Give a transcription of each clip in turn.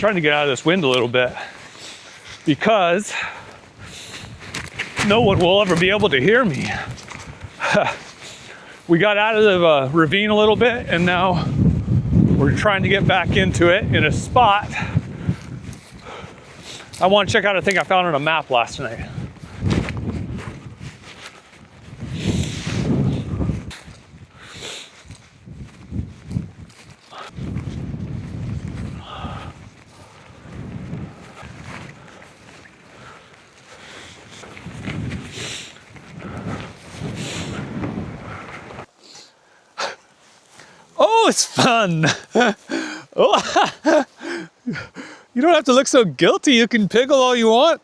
trying to get out of this wind a little bit because no one will ever be able to hear me. We got out of the ravine a little bit and now we're trying to get back into it in a spot. I want to check out a thing I found on a map last night. Oh, it's fun. Oh. You don't have to look so guilty. You can pickle all you want.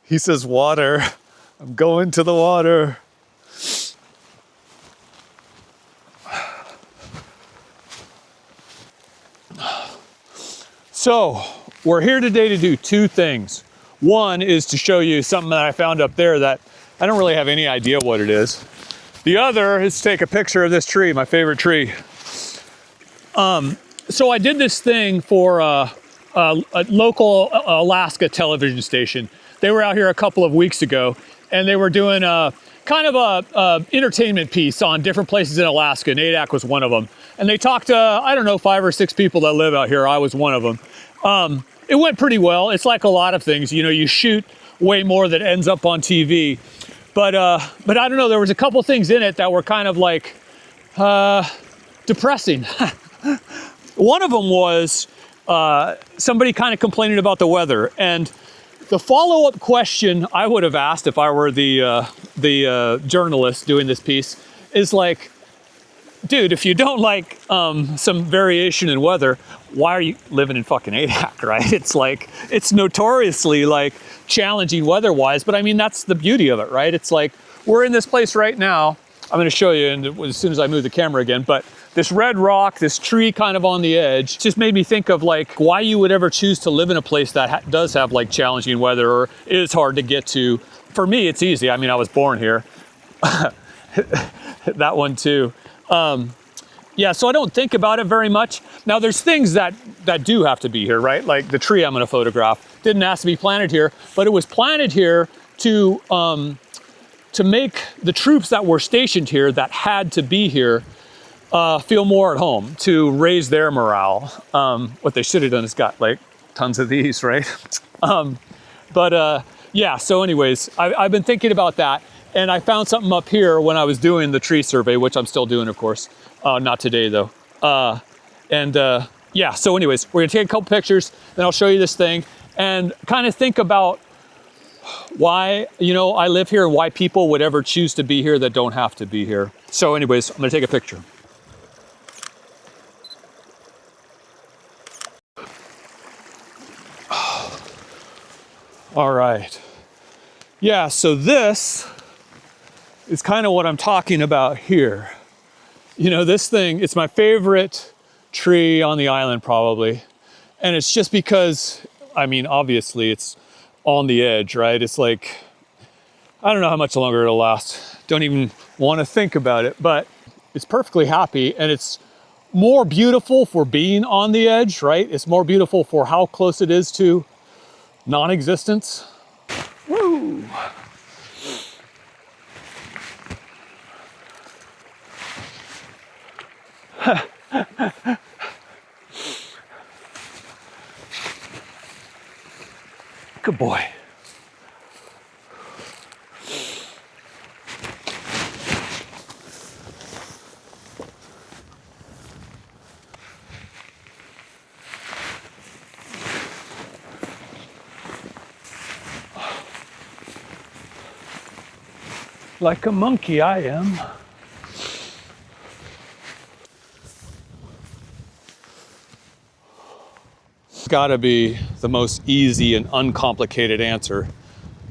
He says water. I'm going to the water. So we're here today to do two things. One is to show you something that I found up there that I don't really have any idea what it is. The other is to take a picture of this tree, my favorite tree. So I did this thing for a local Alaska television station. They were out here a couple of weeks ago and they were doing a kind of a entertainment piece on different places in Alaska, and Adak was one of them. And they talked to, I don't know, 5 or 6 people that live out here. I was one of them. It went pretty well. It's like a lot of things, you know, you shoot way more that ends up on TV. But I don't know, there was a couple things in it that were kind of like depressing. One of them was somebody kind of complaining about the weather, and the follow-up question I would have asked if I were the journalist doing this piece is like, dude, if you don't like some variation in weather, why are you living in fucking Adak, right? It's like, it's notoriously like challenging weather-wise, but I mean, that's the beauty of it, right? It's like, we're in this place right now. I'm gonna show you and as soon as I move the camera again, but this red rock, this tree kind of on the edge, just made me think of like why you would ever choose to live in a place that does have like challenging weather or is hard to get to. For me, it's easy. I mean, I was born here. That one too. Yeah, so I don't think about it very much. Now there's things that do have to be here, right? Like the tree I'm gonna photograph didn't ask to be planted here, but it was planted here to make the troops that were stationed here that had to be here feel more at home, to raise their morale. What they should have done is got like tons of these, right? Yeah, so anyways, I've been thinking about that, and I found something up here when I was doing the tree survey, which I'm still doing, of course. Not today though. Yeah, so anyways, we're gonna take a couple pictures, then I'll show you this thing, and kind of think about why, you know, I live here and why people would ever choose to be here that don't have to be here. So anyways, I'm gonna take a picture. All right. Yeah, so this is kind of what I'm talking about here. You know, this thing, it's my favorite tree on the island probably. And it's just because, I mean, obviously it's on the edge, right? It's like, I don't know how much longer it'll last. Don't even want to think about it, but it's perfectly happy, and it's more beautiful for being on the edge, right? It's more beautiful for how close it is to non-existence. Woo! Good boy. Like a monkey, I am. Gotta be the most easy and uncomplicated answer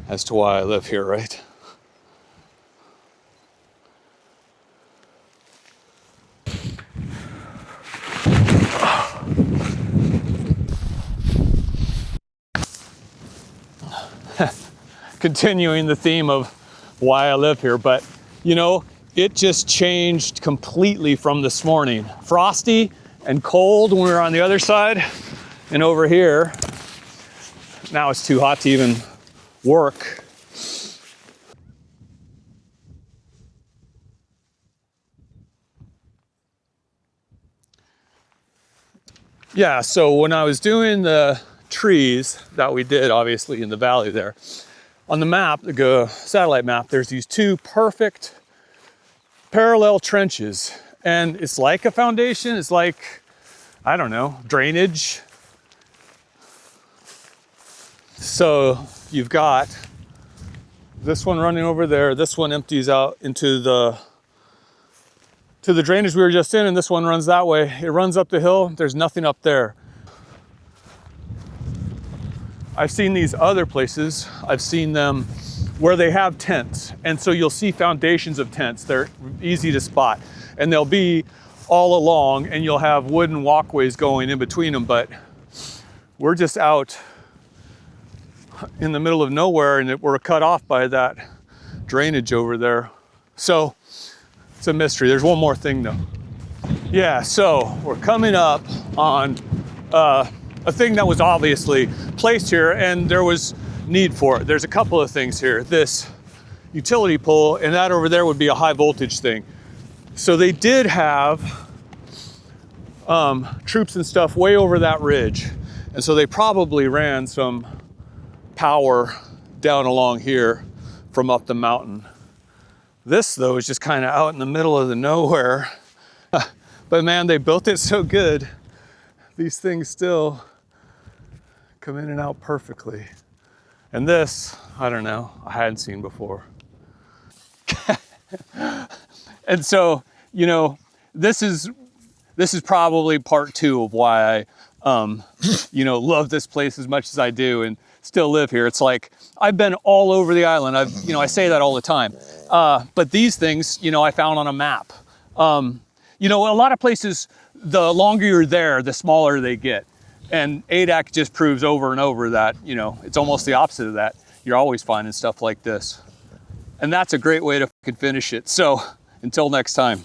as to why I live here, right? Continuing the theme of why I live here, but you know, it just changed completely from this morning. Frosty and cold when we were on the other side. And over here, now it's too hot to even work. Yeah, so when I was doing the trees that we did, obviously in the valley there, on the map, the satellite map, there's these two perfect parallel trenches. And it's like a foundation, it's like, I don't know, drainage. So you've got this one running over there, this one empties out into the drainage we were just in, and this one runs that way. It runs up the hill, there's nothing up there. I've seen these other places, I've seen them where they have tents, and so you'll see foundations of tents. They're easy to spot, and they'll be all along, and you'll have wooden walkways going in between them, but we're just out in the middle of nowhere, and we're cut off by that drainage over there. So it's a mystery. There's one more thing though. Yeah, so we're coming up on a thing that was obviously placed here, and there was need for it. There's a couple of things here. This utility pole, and that over there would be a high voltage thing. So they did have troops and stuff way over that ridge, and so they probably ran some power down along here from up the mountain. This though is just kind of out in the middle of the nowhere. But man, they built it so good. These things still come in and out perfectly. And this, I don't know, I hadn't seen before. And so, you know, this is probably part two of why I, you know, love this place as much as I do and still live here. It's like, I've been all over the island. I say that all the time. But these things, you know, I found on a map. You know, a lot of places, the longer you're there, the smaller they get. And Adak just proves over and over that, you know, it's almost the opposite of that. You're always finding stuff like this. And that's a great way to finish it. So until next time.